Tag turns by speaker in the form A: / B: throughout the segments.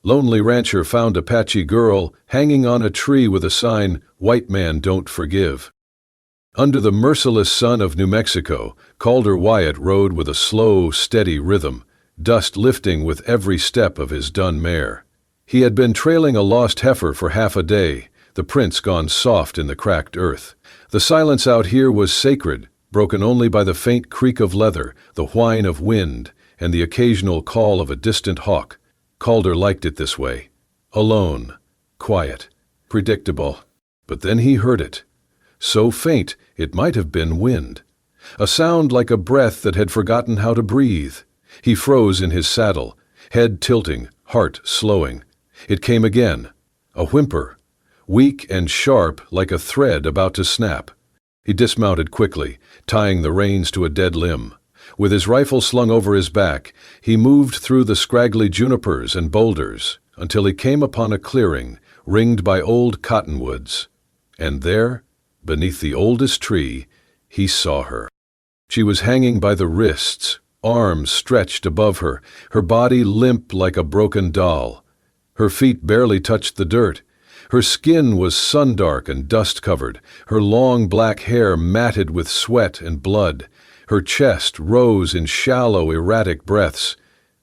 A: Lonely rancher found Apache girl hanging on a tree with a sign, "White man don't forgive." Under the merciless sun of New Mexico, Calder Wyatt rode with a slow, steady rhythm, dust lifting with every step of his dun mare. He had been trailing a lost heifer for half a day, the prints gone soft in the cracked earth. The silence out here was sacred, broken only by the faint creak of leather, the whine of wind, and the occasional call of a distant hawk. Calder liked it this way. Alone, quiet, predictable. But then he heard it. So faint, it might have been wind. A sound like a breath that had forgotten how to breathe. He froze in his saddle, head tilting, heart slowing. It came again. A whimper, weak and sharp like a thread about to snap. He dismounted quickly, tying the reins to a dead limb. With his rifle slung over his back, he moved through the scraggly junipers and boulders until he came upon a clearing ringed by old cottonwoods. And there, beneath the oldest tree, he saw her. She was hanging by the wrists, arms stretched above her, her body limp like a broken doll. Her feet barely touched the dirt. Her skin was sun-dark and dust-covered, her long black hair matted with sweat and blood. Her chest rose in shallow, erratic breaths.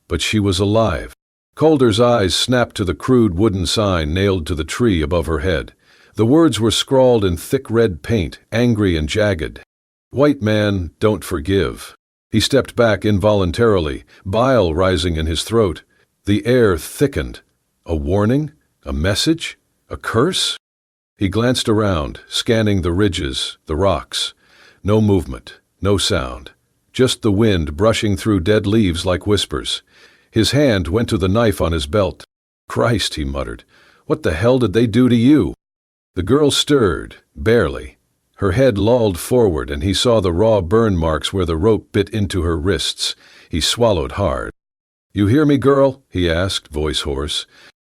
A: But she was alive. Calder's eyes snapped to the crude wooden sign nailed to the tree above her head. The words were scrawled in thick red paint, angry and jagged. "White man, don't forgive." He stepped back involuntarily, bile rising in his throat. The air thickened. A warning? A message? A curse? He glanced around, scanning the ridges, the rocks. No movement, no sound. Just the wind brushing through dead leaves like whispers. His hand went to the knife on his belt. "Christ," he muttered, "what the hell did they do to you?" The girl stirred, barely. Her head lolled forward and he saw the raw burn marks where the rope bit into her wrists. He swallowed hard. "You hear me, girl?" he asked, voice hoarse.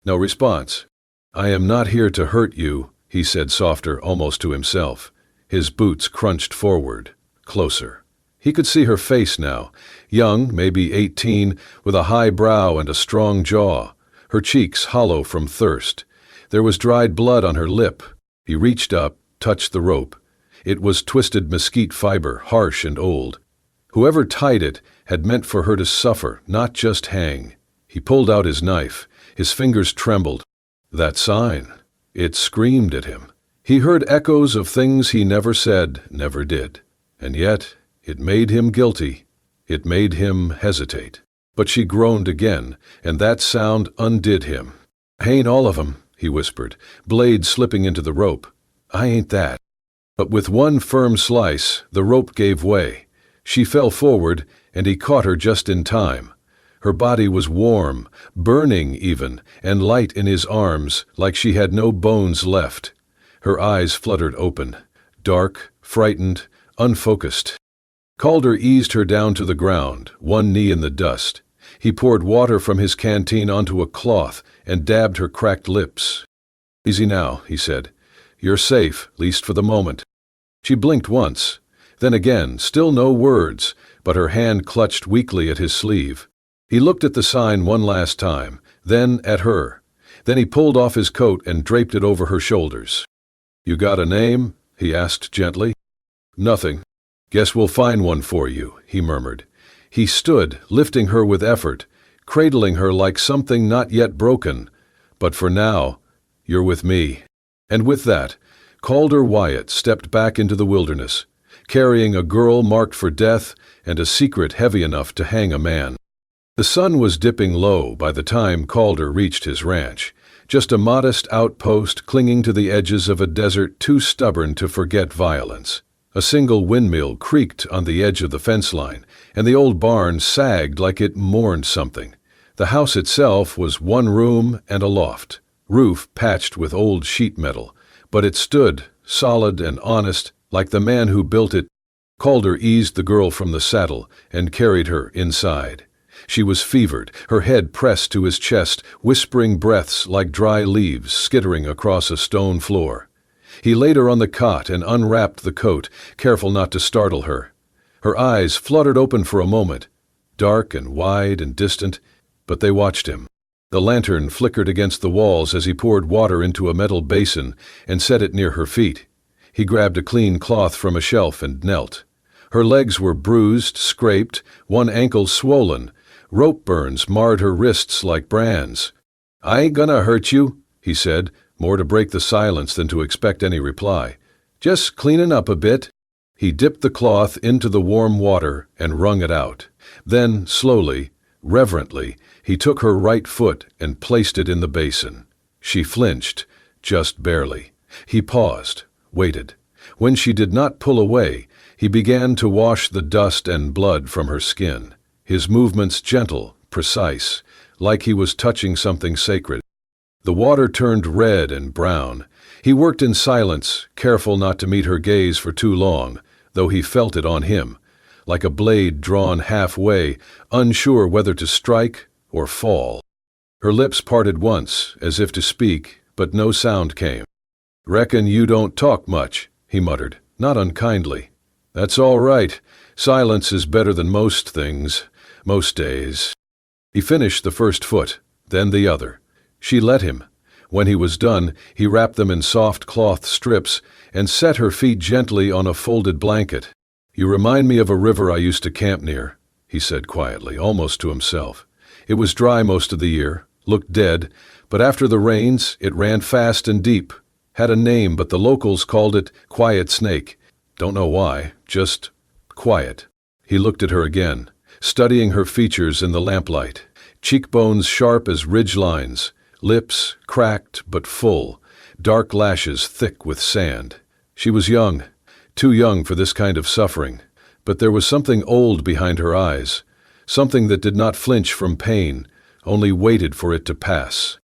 A: No response. "I am not here to hurt you," he said softer, almost to himself. His boots crunched forward, closer. He could see her face now, young, maybe 18, with a high brow and a strong jaw, her cheeks hollow from thirst. There was dried blood on her lip. He reached up, touched the rope. It was twisted mesquite fiber, harsh and old. Whoever tied it had meant for her to suffer, not just hang. He pulled out his knife. His fingers trembled. That sign. It screamed at him. He heard echoes of things he never said, never did. And yet, it made him guilty. It made him hesitate. But she groaned again, and that sound undid him. "I ain't all of 'em," he whispered, blade slipping into the rope. "I ain't that." But with one firm slice, the rope gave way. She fell forward, and he caught her just in time. Her body was warm, burning even, and light in his arms, like she had no bones left. Her eyes fluttered open, dark, frightened, unfocused. Calder eased her down to the ground, one knee in the dust. He poured water from his canteen onto a cloth and dabbed her cracked lips. "Easy now," he said. "You're safe, least for the moment." She blinked once, then again, still no words, but her hand clutched weakly at his sleeve. He looked at the sign one last time, then at her. Then he pulled off his coat and draped it over her shoulders. "You got a name?" he asked gently. "Nothing. Guess we'll find one for you," he murmured. He stood, lifting her with effort, cradling her like something not yet broken. "But for now, you're with me." And with that, Calder Wyatt stepped back into the wilderness, carrying a girl marked for death and a secret heavy enough to hang a man. The sun was dipping low by the time Calder reached his ranch, just a modest outpost clinging to the edges of a desert too stubborn to forget violence. A single windmill creaked on the edge of the fence line, and the old barn sagged like it mourned something. The house itself was one room and a loft, roof patched with old sheet metal, but it stood, solid and honest, like the man who built it. Calder eased the girl from the saddle and carried her inside. She was fevered, her head pressed to his chest, whispering breaths like dry leaves skittering across a stone floor. He laid her on the cot and unwrapped the coat, careful not to startle her. Her eyes fluttered open for a moment, dark and wide and distant, but they watched him. The lantern flickered against the walls as he poured water into a metal basin and set it near her feet. He grabbed a clean cloth from a shelf and knelt. Her legs were bruised, scraped, one ankle swollen. Rope burns marred her wrists like brands. "I ain't gonna hurt you," he said, more to break the silence than to expect any reply. "Just cleanin' up a bit." He dipped the cloth into the warm water and wrung it out. Then, slowly, reverently, he took her right foot and placed it in the basin. She flinched, just barely. He paused, waited. When she did not pull away, he began to wash the dust and blood from her skin, his movements gentle, precise, like he was touching something sacred. The water turned red and brown. He worked in silence, careful not to meet her gaze for too long, though he felt it on him, like a blade drawn halfway, unsure whether to strike or fall. Her lips parted once, as if to speak, but no sound came. "Reckon you don't talk much," he muttered, not unkindly. "That's all right. Silence is better than most things, most days." He finished the first foot, then the other. She let him. When he was done, he wrapped them in soft cloth strips and set her feet gently on a folded blanket. "You remind me of a river I used to camp near," he said quietly, almost to himself. It was dry most of the year, looked dead, but after the rains, it ran fast and deep. Had a name, but the locals called it Quiet Snake. Don't know why, just quiet. He looked at her again, studying her features in the lamplight. Cheekbones sharp as ridge lines, lips cracked but full, dark lashes thick with sand. She was young, too young for this kind of suffering, but there was something old behind her eyes, something that did not flinch from pain, only waited for it to pass.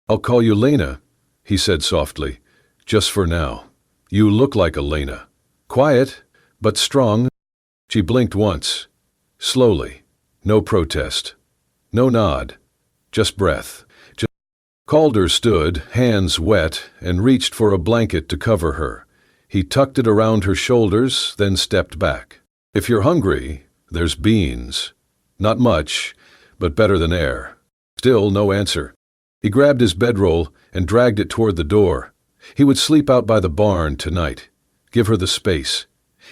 A: "I'll call you Lena," he said softly, "just for now. You look like a Lena. Quiet, but strong." She blinked once, slowly, no protest, no nod, just breath. Calder stood, hands wet, and reached for a blanket to cover her. He tucked it around her shoulders, then stepped back. "If you're hungry, there's beans. Not much, but better than air." Still no answer. He grabbed his bedroll and dragged it toward the door. He would sleep out by the barn tonight. Give her the space.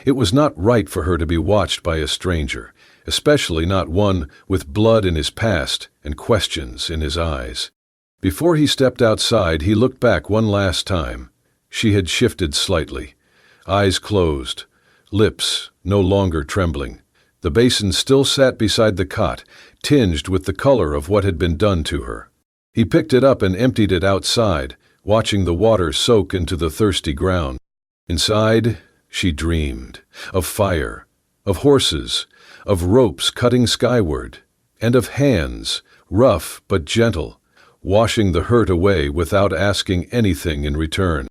A: It was not right for her to be watched by a stranger, especially not one with blood in his past and questions in his eyes. Before he stepped outside, he looked back one last time. She had shifted slightly. Eyes closed, lips no longer trembling. The basin still sat beside the cot, tinged with the color of what had been done to her. He picked it up and emptied it outside, watching the water soak into the thirsty ground. Inside, she dreamed of fire, of horses, of ropes cutting skyward, and of hands, rough but gentle, washing the hurt away without asking anything in return.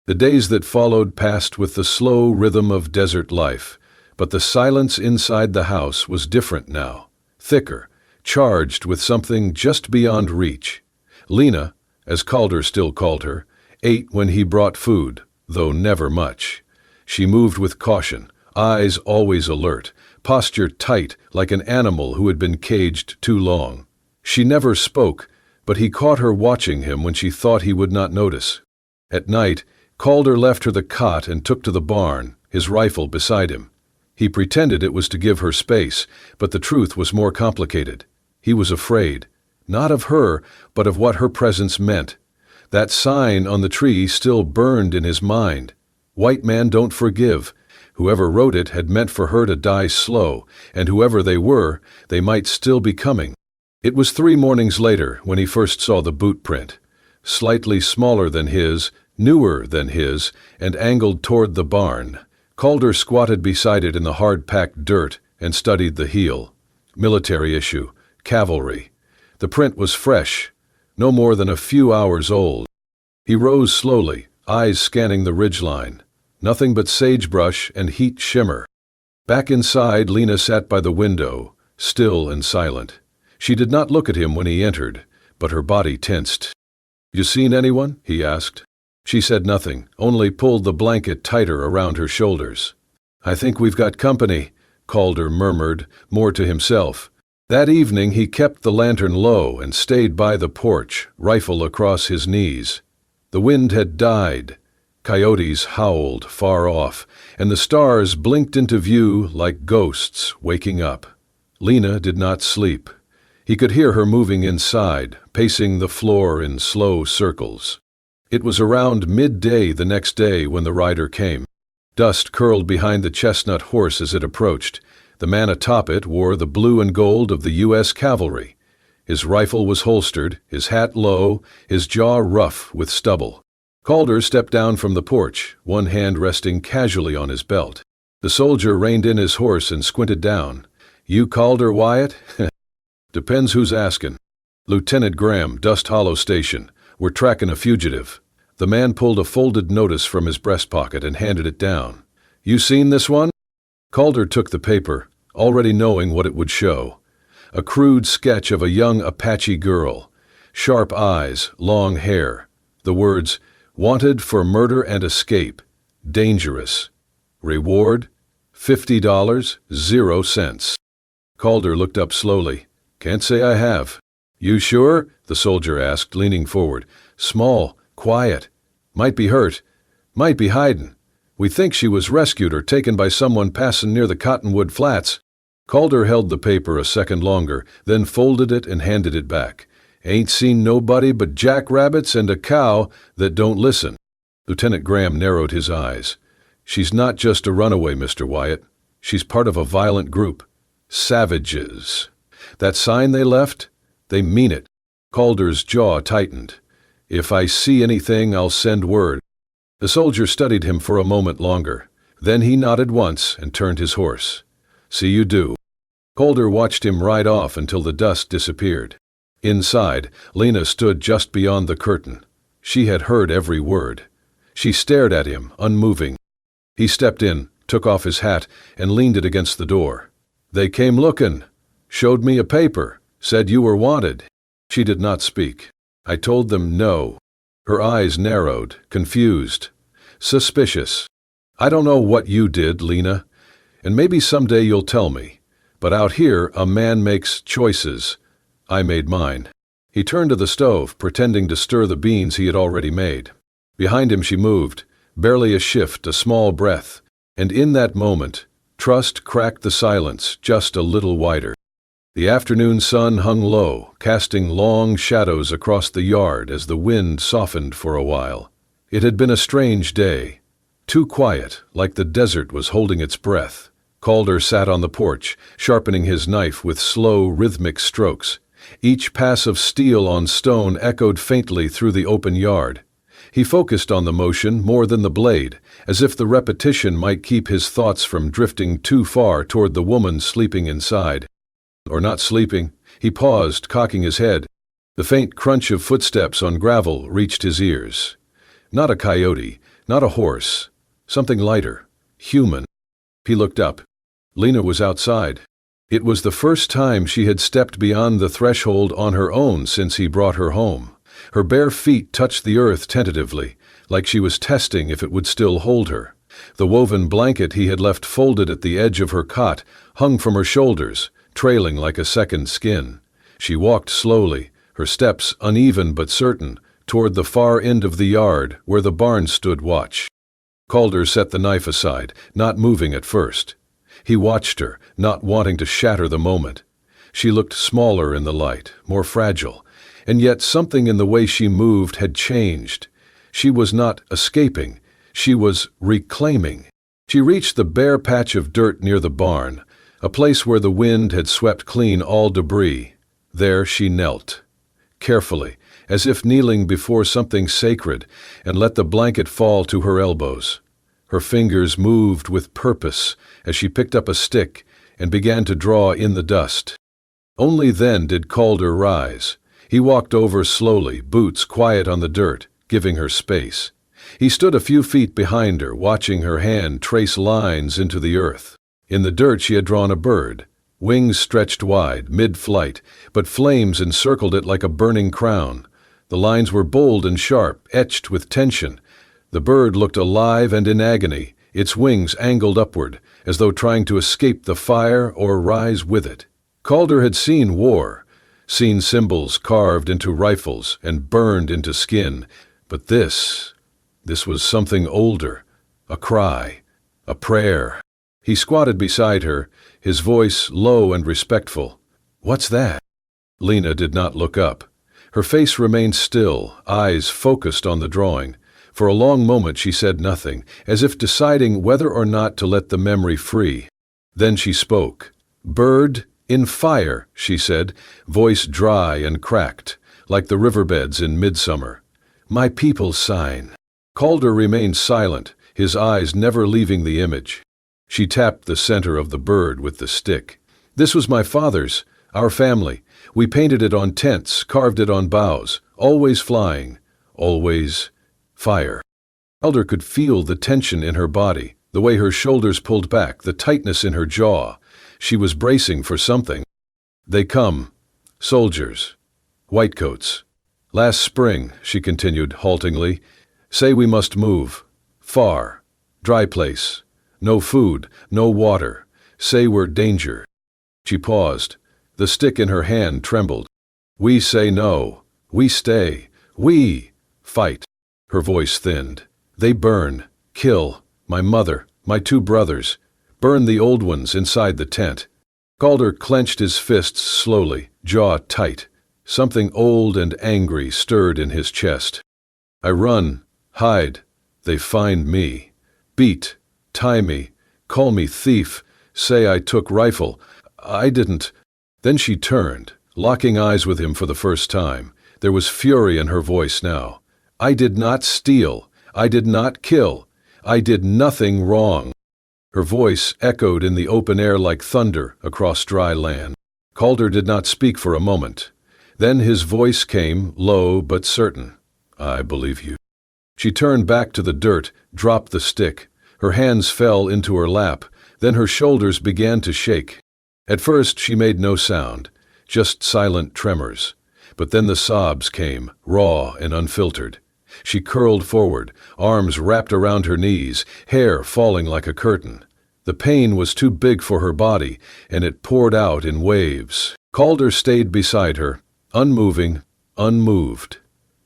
A: The days that followed passed with the slow rhythm of desert life, but the silence inside the house was different now, thicker, charged with something just beyond reach. Lena, as Calder still called her, ate when he brought food, though never much. She moved with caution, eyes always alert, posture tight like an animal who had been caged too long. She never spoke, but he caught her watching him when she thought he would not notice. At night, Calder left her the cot and took to the barn, his rifle beside him. He pretended it was to give her space, but the truth was more complicated. He was afraid, not of her, but of what her presence meant. That sign on the tree still burned in his mind. "White man don't forgive." Whoever wrote it had meant for her to die slow, and whoever they were, they might still be coming. It was 3 mornings later when he first saw the boot print. Slightly smaller than his, newer than his, and angled toward the barn. Calder squatted beside it in the hard-packed dirt and studied the heel. Military issue, cavalry. The print was fresh, no more than a few hours old. He rose slowly, eyes scanning the ridgeline. Nothing but sagebrush and heat shimmer. Back inside, Lena sat by the window, still and silent. She did not look at him when he entered, but her body tensed. "You seen anyone?" he asked. She said nothing, only pulled the blanket tighter around her shoulders. "I think we've got company," Calder murmured, more to himself. That evening he kept the lantern low and stayed by the porch, rifle across his knees. The wind had died. Coyotes howled far off, and the stars blinked into view like ghosts waking up. Lena did not sleep. He could hear her moving inside, pacing the floor in slow circles. It was around midday the next day when the rider came. Dust curled behind the chestnut horse as it approached. The man atop it wore the blue and gold of the U.S. Cavalry. His rifle was holstered, his hat low, his jaw rough with stubble. Calder stepped down from the porch, one hand resting casually on his belt. The soldier reined in his horse and squinted down. "You Calder, Wyatt?" "Depends who's askin'." "Lieutenant Graham, Dust Hollow Station. We're tracking a fugitive." The man pulled a folded notice from his breast pocket and handed it down. "You seen this one?" Calder took the paper, already knowing what it would show. A crude sketch of a young Apache girl. Sharp eyes, long hair. The words, "Wanted for murder and escape. Dangerous. Reward, $50, 0 cents." Calder looked up slowly. "Can't say I have." "You sure?" the soldier asked, leaning forward. "Small, quiet. Might be hurt. Might be hidin'. We think she was rescued or taken by someone passin' near the Cottonwood Flats." Calder held the paper a second longer, then folded it and handed it back. "Ain't seen nobody but jackrabbits and a cow that don't listen." Lieutenant Graham narrowed his eyes. "She's not just a runaway, Mr. Wyatt. She's part of a violent group. Savages. That sign they left? They mean it." Calder's jaw tightened. "If I see anything, I'll send word." The soldier studied him for a moment longer. Then he nodded once and turned his horse. "See you do." Calder watched him ride off until the dust disappeared. Inside, Lena stood just beyond the curtain. She had heard every word. She stared at him, unmoving. He stepped in, took off his hat, and leaned it against the door. "They came looking. Showed me a paper. Said you were wanted." She did not speak. "I told them no." Her eyes narrowed, confused, suspicious. "I don't know what you did, Lena, and maybe someday you'll tell me. But out here, a man makes choices. I made mine." He turned to the stove, pretending to stir the beans he had already made. Behind him she moved, barely a shift, a small breath, and in that moment, trust cracked the silence just a little wider. The afternoon sun hung low, casting long shadows across the yard as the wind softened for a while. It had been a strange day. Too quiet, like the desert was holding its breath. Calder sat on the porch, sharpening his knife with slow, rhythmic strokes. Each pass of steel on stone echoed faintly through the open yard. He focused on the motion more than the blade, as if the repetition might keep his thoughts from drifting too far toward the woman sleeping inside. Or not sleeping. He paused, cocking his head. The faint crunch of footsteps on gravel reached his ears. Not a coyote, not a horse. Something lighter, human. He looked up. Lena was outside. It was the first time she had stepped beyond the threshold on her own since he brought her home. Her bare feet touched the earth tentatively, like she was testing if it would still hold her. The woven blanket he had left folded at the edge of her cot hung from her shoulders, trailing like a second skin. She walked slowly, her steps uneven but certain, toward the far end of the yard where the barn stood watch. Calder set the knife aside, not moving at first. He watched her, not wanting to shatter the moment. She looked smaller in the light, more fragile, and yet something in the way she moved had changed. She was not escaping, she was reclaiming. She reached the bare patch of dirt near the barn, a place where the wind had swept clean all debris. There she knelt, carefully, as if kneeling before something sacred, and let the blanket fall to her elbows. Her fingers moved with purpose as she picked up a stick and began to draw in the dust. Only then did Calder rise. He walked over slowly, boots quiet on the dirt, giving her space. He stood a few feet behind her, watching her hand trace lines into the earth. In the dirt she had drawn a bird, wings stretched wide, mid-flight, but flames encircled it like a burning crown. The lines were bold and sharp, etched with tension. The bird looked alive and in agony, its wings angled upward, as though trying to escape the fire or rise with it. Calder had seen war, seen symbols carved into rifles and burned into skin, but this was something older, a cry, a prayer. He squatted beside her, his voice low and respectful. "What's that?" Lena did not look up. Her face remained still, eyes focused on the drawing. For a long moment she said nothing, as if deciding whether or not to let the memory free. Then she spoke. "Bird in fire," she said, voice dry and cracked, like the riverbeds in midsummer. "My people's sign." Calder remained silent, his eyes never leaving the image. She tapped the center of the bird with the stick. "This was my father's, our family. We painted it on tents, carved it on boughs, always flying, always fire." Calder could feel the tension in her body, the way her shoulders pulled back, the tightness in her jaw. She was bracing for something. "They come. Soldiers. Whitecoats. Last spring," she continued haltingly, "say we must move. Far. Dry place. No food, no water. Say we're danger." She paused. The stick in her hand trembled. "We say no. We stay. We fight." Her voice thinned. "They burn, kill, my mother, my 2 brothers. Burn the old ones inside the tent." Calder clenched his fists slowly, jaw tight. Something old and angry stirred in his chest. "I run, hide. They find me. Beat, tie me, call me thief, say I took rifle. I didn't." Then she turned, locking eyes with him for the first time. There was fury in her voice now. "I did not steal. I did not kill. I did nothing wrong." Her voice echoed in the open air like thunder across dry land. Calder did not speak for a moment. Then his voice came, low but certain. "I believe you." She turned back to the dirt, dropped the stick. Her hands fell into her lap, then her shoulders began to shake. At first she made no sound, just silent tremors. But then the sobs came, raw and unfiltered. She curled forward, arms wrapped around her knees, hair falling like a curtain. The pain was too big for her body, and it poured out in waves. Calder stayed beside her, unmoving, unmoved.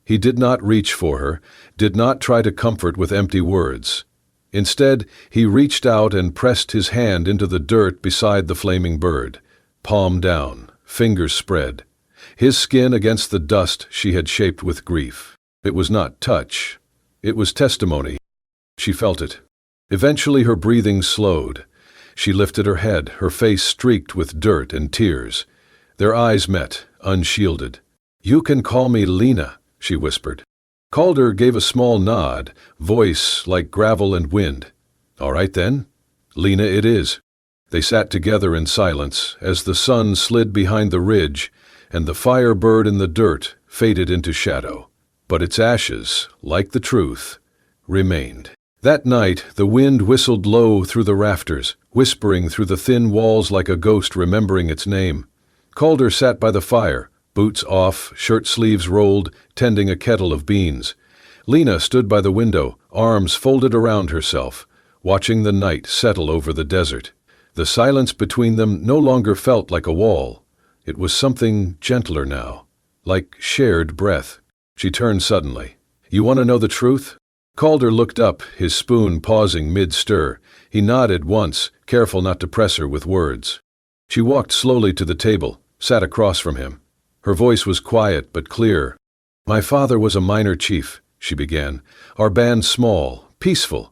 A: He did not reach for her, did not try to comfort with empty words. Instead, he reached out and pressed his hand into the dirt beside the flaming bird, palm down, fingers spread. His skin against the dust she had shaped with grief. It was not touch. It was testimony. She felt it. Eventually her breathing slowed. She lifted her head, her face streaked with dirt and tears. Their eyes met, unshielded. "You can call me Lena," she whispered. Calder gave a small nod, voice like gravel and wind. "All right then. Lena it is." They sat together in silence as the sun slid behind the ridge and the fire bird in the dirt faded into shadow. But its ashes, like the truth, remained. That night the wind whistled low through the rafters, whispering through the thin walls like a ghost remembering its name. Calder sat by the fire, boots off, shirt sleeves rolled, tending a kettle of beans. Lena stood by the window, arms folded around herself, watching the night settle over the desert. The silence between them no longer felt like a wall. It was something gentler now, like shared breath. She turned suddenly. "You want to know the truth?" Calder looked up, his spoon pausing mid-stir. He nodded once, careful not to press her with words. She walked slowly to the table, sat across from him. Her voice was quiet but clear. "My father was a minor chief," she began. "Our band small, peaceful.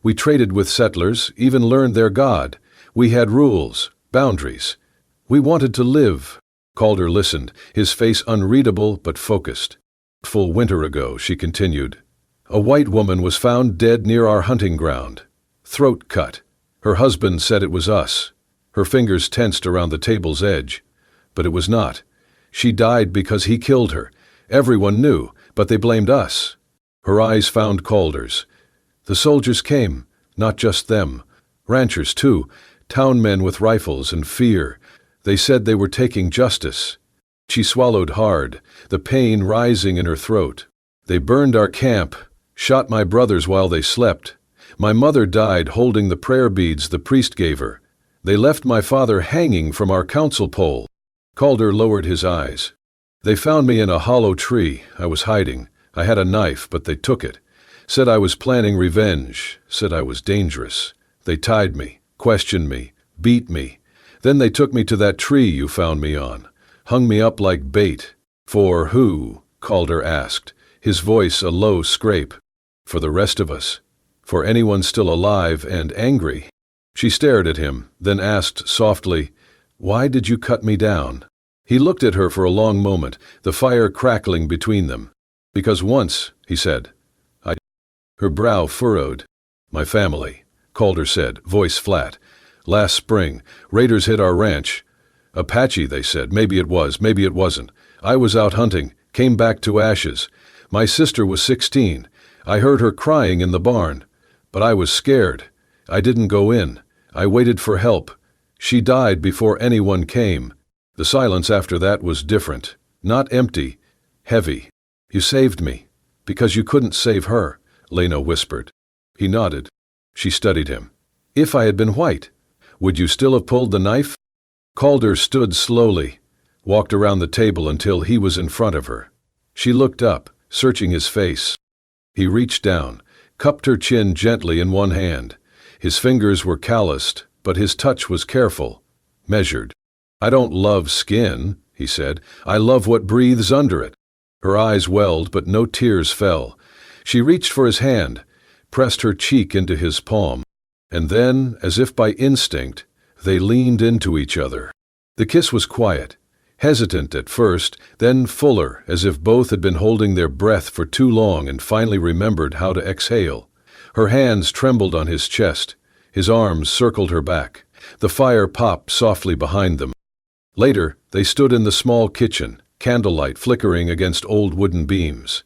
A: We traded with settlers, even learned their god. We had rules, boundaries. We wanted to live." Calder listened, his face unreadable but focused. "Full winter ago," she continued, "a white woman was found dead near our hunting ground. Throat cut. Her husband said it was us." Her fingers tensed around the table's edge. "But it was not. She died because he killed her. Everyone knew, but they blamed us." Her eyes found Calder's. "The soldiers came, not just them. Ranchers too, town men with rifles and fear. They said they were taking justice." She swallowed hard, the pain rising in her throat. "They burned our camp, shot my brothers while they slept. My mother died holding the prayer beads the priest gave her. They left my father hanging from our council pole." Calder lowered his eyes. They found me in a hollow tree. I was hiding. I had a knife, but they took it. Said I was planning revenge. Said I was dangerous. They tied me, questioned me, beat me. Then they took me to that tree you found me on. Hung me up like bait. For who? Calder asked, his voice a low scrape. For the rest of us. For anyone still alive and angry. She stared at him, then asked softly, "Why did you cut me down?" He looked at her for a long moment, the fire crackling between them. "Because once," he said. Her brow furrowed. "My family," Calder said, voice flat. "Last spring, raiders hit our ranch. Apache, they said. Maybe it was, maybe it wasn't. I was out hunting, came back to ashes. My sister was 16. I heard her crying in the barn. But I was scared. I didn't go in. I waited for help. She died before anyone came. The silence after that was different. Not empty. Heavy. You saved me. Because you couldn't save her," Lena whispered. He nodded. She studied him. "If I had been white, would you still have pulled the knife?" Calder stood slowly, walked around the table until he was in front of her. She looked up, searching his face. He reached down, cupped her chin gently in one hand. His fingers were calloused, but his touch was careful, measured. "I don't love skin," he said. "I love what breathes under it." Her eyes welled, but no tears fell. She reached for his hand, pressed her cheek into his palm. And then, as if by instinct, they leaned into each other. The kiss was quiet, hesitant at first, then fuller, as if both had been holding their breath for too long and finally remembered how to exhale. Her hands trembled on his chest. His arms circled her back. The fire popped softly behind them. Later, they stood in the small kitchen, candlelight flickering against old wooden beams.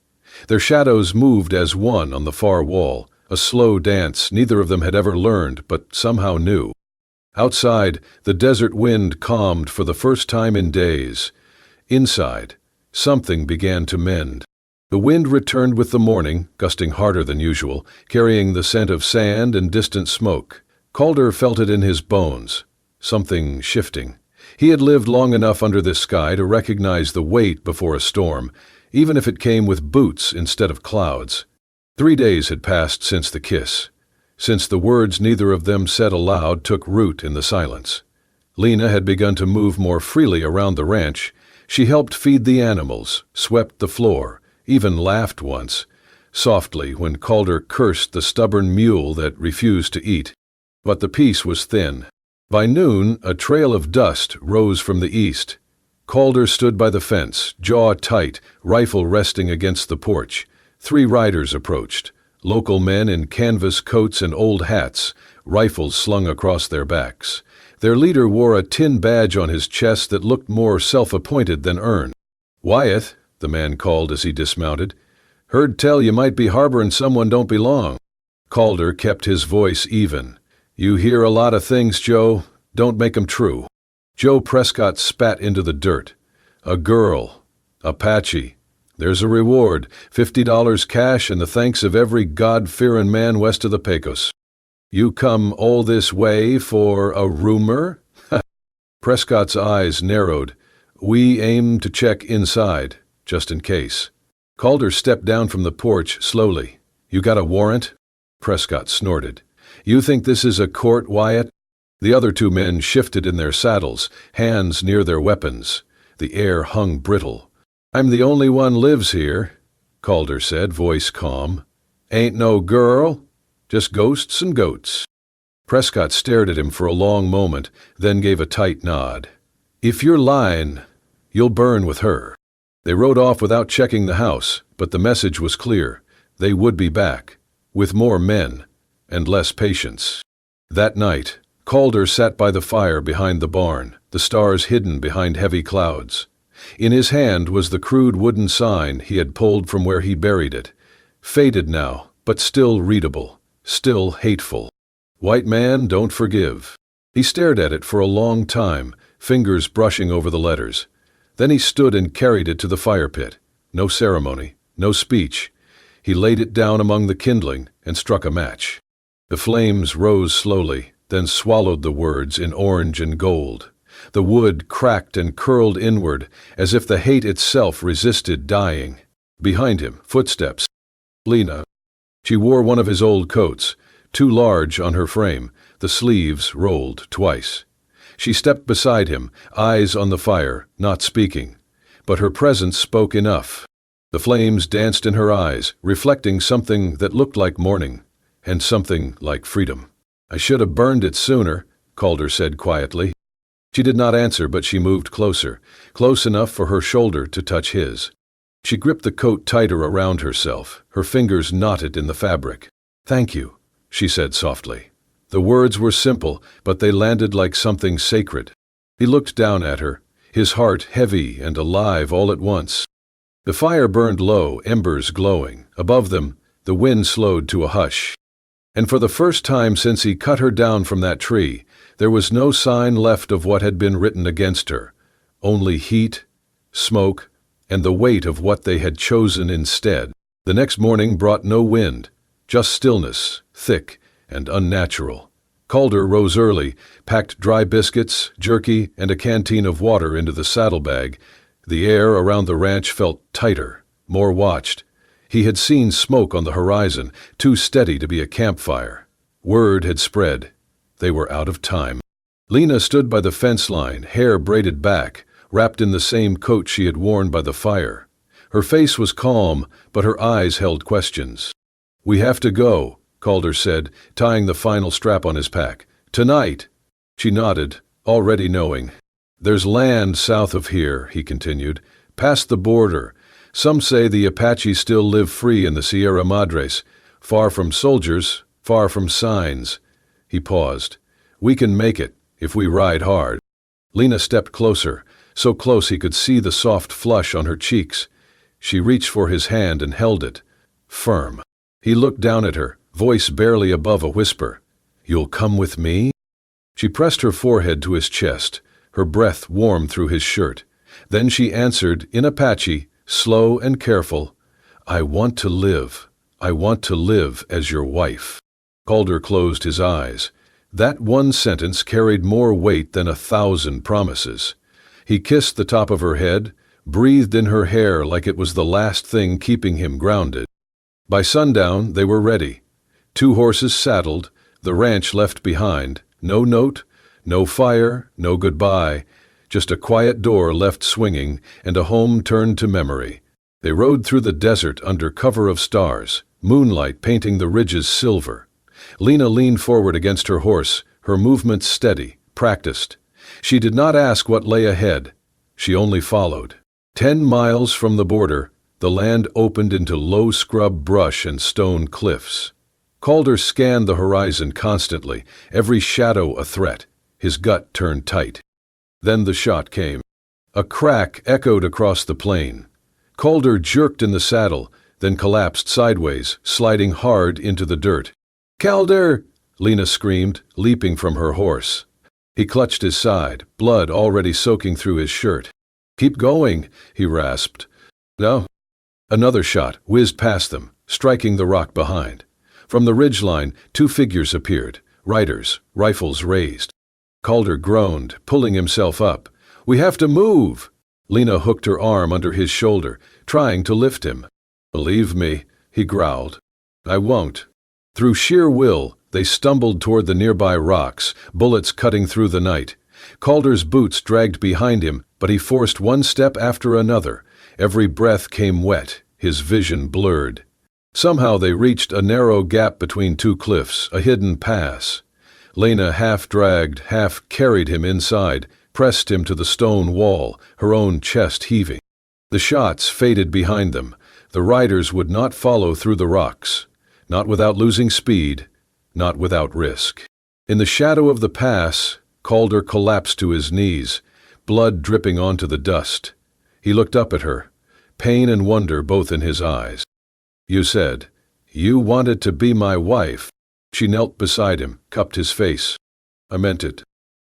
A: Their shadows moved as one on the far wall, a slow dance neither of them had ever learned but somehow knew. Outside, the desert wind calmed for the first time in days. Inside, something began to mend. The wind returned with the morning, gusting harder than usual, carrying the scent of sand and distant smoke. Calder felt it in his bones, something shifting. He had lived long enough under this sky to recognize the wait before a storm, even if it came with boots instead of clouds. 3 days had passed since the kiss, since the words neither of them said aloud took root in the silence. Lena had begun to move more freely around the ranch. She helped feed the animals, swept the floor, even laughed once, softly when Calder cursed the stubborn mule that refused to eat. But the peace was thin. By noon, a trail of dust rose from the east. Calder stood by the fence, jaw tight, rifle resting against the porch. 3 riders approached, local men in canvas coats and old hats, rifles slung across their backs. Their leader wore a tin badge on his chest that looked more self-appointed than earned. "Wyatt," the man called as he dismounted. "Heard tell you might be harboring someone don't belong." Calder kept his voice even. "You hear a lot of things, Joe. Don't make 'em true." Joe Prescott spat into the dirt. "A girl. Apache. There's a reward, $50 cash and the thanks of every God-fearing man west of the Pecos." "You come all this way for a rumor?" Prescott's eyes narrowed. "We aim to check inside, just in case." Calder stepped down from the porch slowly. "You got a warrant?" Prescott snorted. "You think this is a court, Wyatt?" The other 2 men shifted in their saddles, hands near their weapons. The air hung brittle. "I'm the only one lives here," Calder said, voice calm. "Ain't no girl, just ghosts and goats." Prescott stared at him for a long moment, then gave a tight nod. "If you're lying, you'll burn with her." They rode off without checking the house, but the message was clear. They would be back, with more men, and less patience. That night, Calder sat by the fire behind the barn, the stars hidden behind heavy clouds. In his hand was the crude wooden sign he had pulled from where he buried it, faded now, but still readable, still hateful. "White man, don't forgive." He stared at it for a long time, fingers brushing over the letters. Then he stood and carried it to the fire pit. No ceremony, no speech. He laid it down among the kindling and struck a match. The flames rose slowly, then swallowed the words in orange and gold. The wood cracked and curled inward, as if the hate itself resisted dying. Behind him, footsteps. Lena. She wore one of his old coats, too large on her frame, the sleeves rolled twice. She stepped beside him, eyes on the fire, not speaking. But her presence spoke enough. The flames danced in her eyes, reflecting something that looked like morning, and something like freedom. "I should have burned it sooner," Calder said quietly. She did not answer, but she moved closer, close enough for her shoulder to touch his. She gripped the coat tighter around herself, her fingers knotted in the fabric. "Thank you," she said softly. The words were simple, but they landed like something sacred. He looked down at her, his heart heavy and alive all at once. The fire burned low, embers glowing. Above them, the wind slowed to a hush. And for the first time since he cut her down from that tree, there was no sign left of what had been written against her. Only heat, smoke, and the weight of what they had chosen instead. The next morning brought no wind, just stillness, thick and unnatural. Calder rose early, packed dry biscuits, jerky, and a canteen of water into the saddlebag. The air around the ranch felt tighter, more watched. He had seen smoke on the horizon, too steady to be a campfire. Word had spread. They were out of time. Lena stood by the fence line, hair braided back, wrapped in the same coat she had worn by the fire. Her face was calm, but her eyes held questions. "We have to go," Calder said, tying the final strap on his pack. "Tonight." She nodded, already knowing. "There's land south of here," he continued, "past the border. Some say the Apache still live free in the Sierra Madres, far from soldiers, far from signs." He paused. "We can make it, if we ride hard." Lena stepped closer, so close he could see the soft flush on her cheeks. She reached for his hand and held it, firm. He looked down at her, voice barely above a whisper. "You'll come with me?" She pressed her forehead to his chest, her breath warm through his shirt. Then she answered, in Apache, slow and careful, "I want to live. I want to live as your wife." Calder closed his eyes. That one sentence carried more weight than 1,000 promises. He kissed the top of her head, breathed in her hair like it was the last thing keeping him grounded. By sundown, they were ready. 2 horses saddled, the ranch left behind, no note, no fire, no goodbye, just a quiet door left swinging and a home turned to memory. They rode through the desert under cover of stars, moonlight painting the ridges silver. Lena leaned forward against her horse, her movements steady, practiced. She did not ask what lay ahead. She only followed. 10 miles from the border, the land opened into low scrub brush and stone cliffs. Calder scanned the horizon constantly, every shadow a threat. His gut turned tight. Then the shot came. A crack echoed across the plain. Calder jerked in the saddle, then collapsed sideways, sliding hard into the dirt. "Calder!" Lena screamed, leaping from her horse. He clutched his side, blood already soaking through his shirt. "Keep going," he rasped. "No." Another shot whizzed past them, striking the rock behind. From the ridgeline, 2 figures appeared, riders, rifles raised. Calder groaned, pulling himself up. "We have to move!" Lena hooked her arm under his shoulder, trying to lift him. "Believe me," he growled. "I won't." Through sheer will, they stumbled toward the nearby rocks, bullets cutting through the night. Calder's boots dragged behind him, but he forced one step after another. Every breath came wet, his vision blurred. Somehow they reached a narrow gap between 2 cliffs, a hidden pass. Lena half dragged, half carried him inside, pressed him to the stone wall, her own chest heaving. The shots faded behind them. The riders would not follow through the rocks. Not without losing speed, not without risk. In the shadow of the pass, Calder collapsed to his knees, blood dripping onto the dust. He looked up at her, pain and wonder both in his eyes. "You said, you wanted to be my wife." She knelt beside him, cupped his face. "I meant it."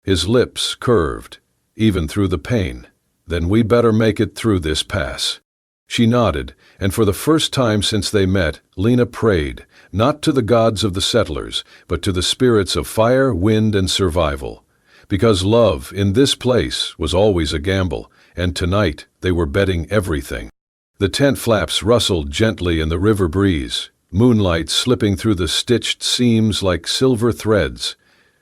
A: His lips curved, even through the pain. "Then we better make it through this pass." She nodded, and for the first time since they met, Lena prayed, not to the gods of the settlers, but to the spirits of fire, wind, and survival. Because love, in this place, was always a gamble, and tonight they were betting everything. The tent flaps rustled gently in the river breeze, moonlight slipping through the stitched seams like silver threads.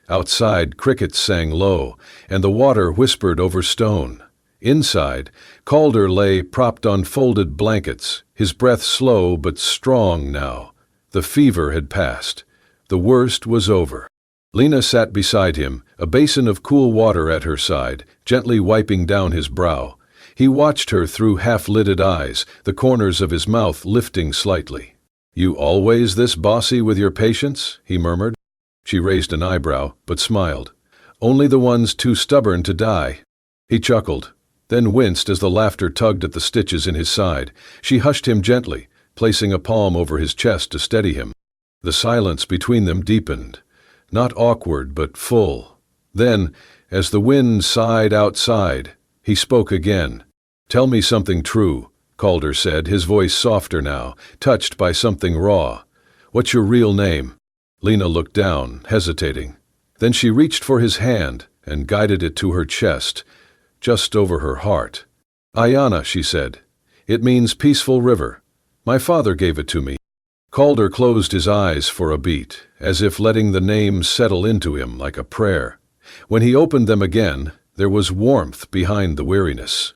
A: Outside, crickets sang low, and the water whispered over stone. Inside, Calder lay propped on folded blankets, his breath slow but strong now. The fever had passed. The worst was over. Lena sat beside him, a basin of cool water at her side, gently wiping down his brow. He watched her through half-lidded eyes, the corners of his mouth lifting slightly. "You always this bossy with your patients?" he murmured. She raised an eyebrow, but smiled. "Only the ones too stubborn to die." He chuckled, then winced as the laughter tugged at the stitches in his side. She hushed him gently, placing a palm over his chest to steady him. The silence between them deepened, not awkward but full. Then, as the wind sighed outside, he spoke again. "Tell me something true," Calder said, his voice softer now, touched by something raw. "What's your real name?" Lena looked down, hesitating. Then she reached for his hand and guided it to her chest, just over her heart. "Ayana," she said. "It means peaceful river. My father gave it to me." Calder closed his eyes for a beat, as if letting the name settle into him like a prayer. When he opened them again, there was warmth behind the weariness.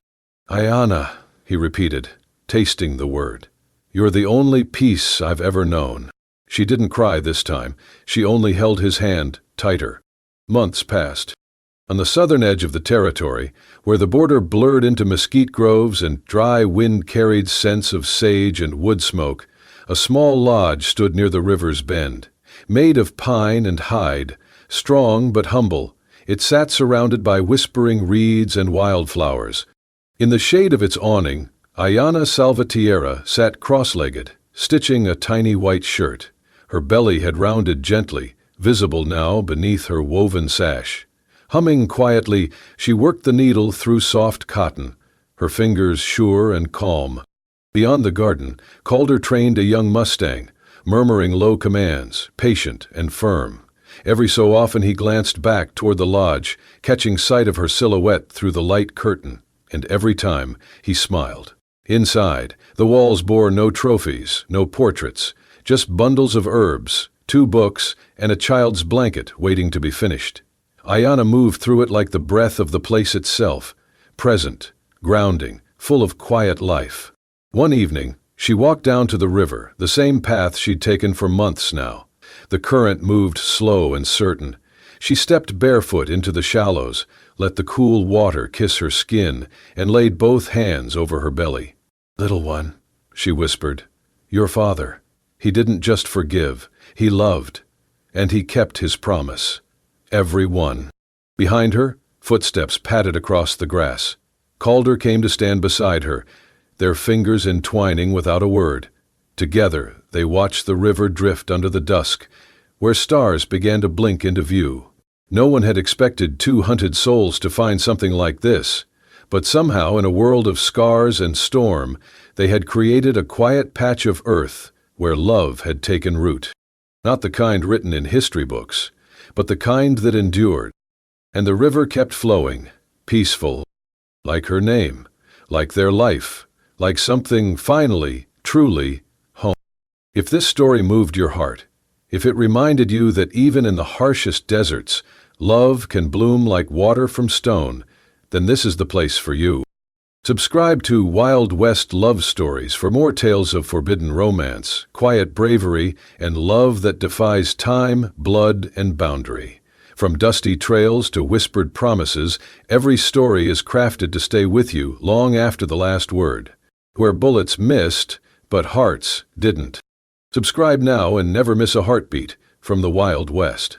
A: "Ayana," he repeated, tasting the word. "You're the only peace I've ever known." She didn't cry this time. She only held his hand tighter. Months passed. On the southern edge of the territory, where the border blurred into mesquite groves and dry wind-carried scents of sage and wood smoke, a small lodge stood near the river's bend. Made of pine and hide, strong but humble, it sat surrounded by whispering reeds and wildflowers. In the shade of its awning, Ayana Salvatierra sat cross-legged, stitching a tiny white shirt. Her belly had rounded gently, visible now beneath her woven sash. Humming quietly, she worked the needle through soft cotton, her fingers sure and calm. Beyond the garden, Calder trained a young mustang, murmuring low commands, patient and firm. Every so often he glanced back toward the lodge, catching sight of her silhouette through the light curtain, and every time he smiled. Inside, the walls bore no trophies, no portraits, just bundles of herbs, 2 books, and a child's blanket waiting to be finished. Ayana moved through it like the breath of the place itself, present, grounding, full of quiet life. One evening, she walked down to the river, the same path she'd taken for months now. The current moved slow and certain. She stepped barefoot into the shallows, let the cool water kiss her skin, and laid both hands over her belly. "Little one," she whispered, "your father, he didn't just forgive, he loved, and he kept his promise. Every one." Behind her, footsteps padded across the grass. Calder came to stand beside her, their fingers entwining without a word. Together, they watched the river drift under the dusk, where stars began to blink into view. No one had expected 2 hunted souls to find something like this, but somehow in a world of scars and storm, they had created a quiet patch of earth where love had taken root. Not the kind written in history books, but the kind that endured. And the river kept flowing, peaceful, like her name, like their life, like something finally, truly, home. If this story moved your heart, if it reminded you that even in the harshest deserts, love can bloom like water from stone, then this is the place for you. Subscribe to Wild West Love Stories for more tales of forbidden romance, quiet bravery, and love that defies time, blood, and boundary. From dusty trails to whispered promises, every story is crafted to stay with you long after the last word. Where bullets missed, but hearts didn't. Subscribe now and never miss a heartbeat from the Wild West.